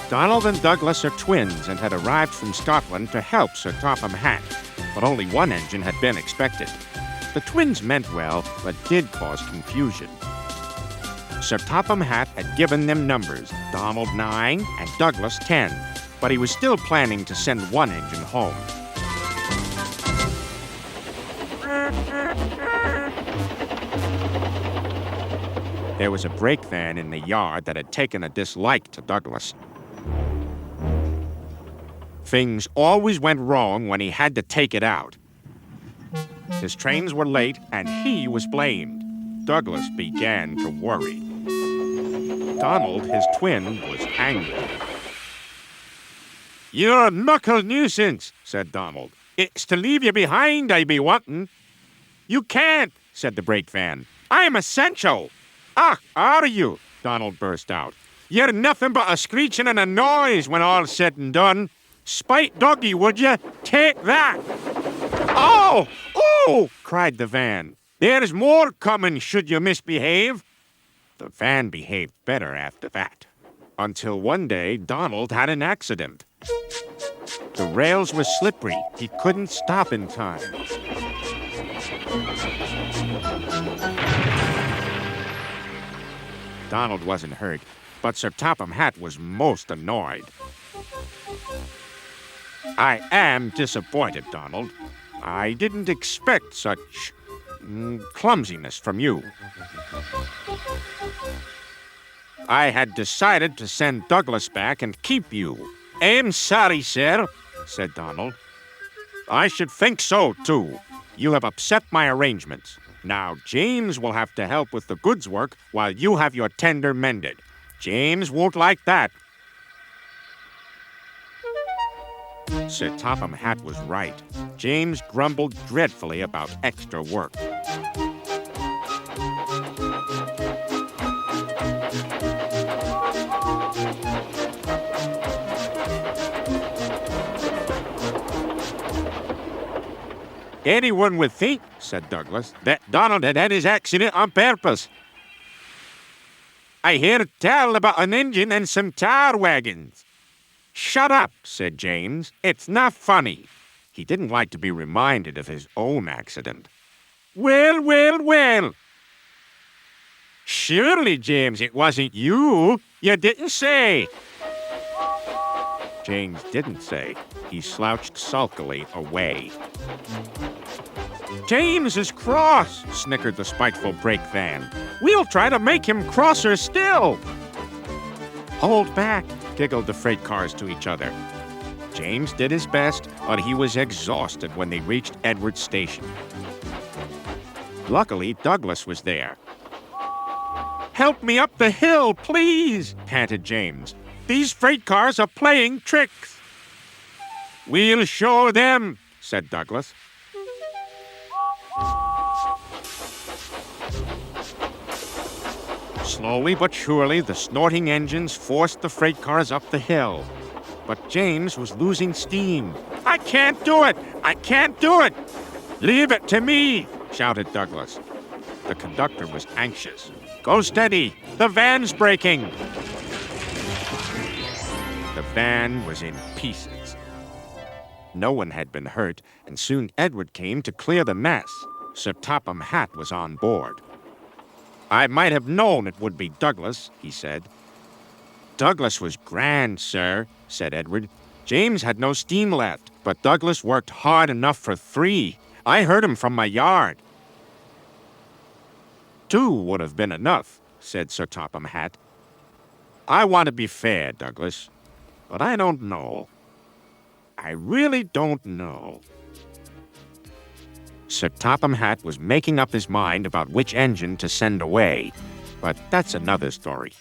Donald and Douglas are twins and had arrived from Scotland to help Sir Topham Hatt, but only one engine had been expected. The twins meant well, but did cause confusion. Sir Topham Hatt had given them numbers, Donald 9 and Douglas 10, but he was still planning to send one engine home. There was a brake van in the yard that had taken a dislike to Douglas. Things always went wrong when he had to take it out. His trains were late, and he was blamed. Douglas began to worry. Donald, his twin, was angry. "You're a muckle nuisance," said Donald. "It's to leave you behind I be wanting." "You can't," said the brake van. "I'm essential." "Ah, are you?" Donald burst out. "You're nothing but a screeching and a noise when all's said and done. Spite doggy, would you? Take that!" "Oh! Oh!" cried the van. "There's more coming should you misbehave." The van behaved better after that, until one day Donald had an accident. The rails were slippery. He couldn't stop in time. Donald wasn't hurt, but Sir Topham Hatt was most annoyed. "I am disappointed, Donald. I didn't expect such clumsiness from you. I had decided to send Douglas back and keep you." "I'm sorry, sir," said Donald. "I should think so, too. You have upset my arrangements. Now, James will have to help with the goods work while you have your tender mended. James won't like that." Sir Topham Hatt was right. James grumbled dreadfully about extra work. "Anyone would think," said Douglas, "that Donald had had his accident on purpose. I hear tell about an engine and some tar wagons." "Shut up," said James. "It's not funny." He didn't like to be reminded of his own accident. "Well, well, well. Surely, James, it wasn't you. You didn't say." James didn't say. He slouched sulkily away. "James is cross," snickered the spiteful brake van. "We'll try to make him crosser still." "Hold back," giggled the freight cars to each other. James did his best, but he was exhausted when they reached Edward's station. Luckily, Douglas was there. "Help me up the hill, please," panted James. "These freight cars are playing tricks." "We'll show them," said Douglas. Slowly but surely, the snorting engines forced the freight cars up the hill. But James was losing steam. "I can't do it! I can't do it!" "Leave it to me!" shouted Douglas. The conductor was anxious. "Go steady! The van's breaking!" The van was in pieces. No one had been hurt, and soon Edward came to clear the mess. Sir Topham Hatt was on board. "I might have known it would be Douglas," he said. "Douglas was grand, sir," said Edward. "James had no steam left, but Douglas worked hard enough for 3. I heard him from my yard." "2 would have been enough," said Sir Topham Hatt. "I want to be fair, Douglas, but I don't know. I really don't know." Sir Topham Hatt was making up his mind about which engine to send away, but that's another story.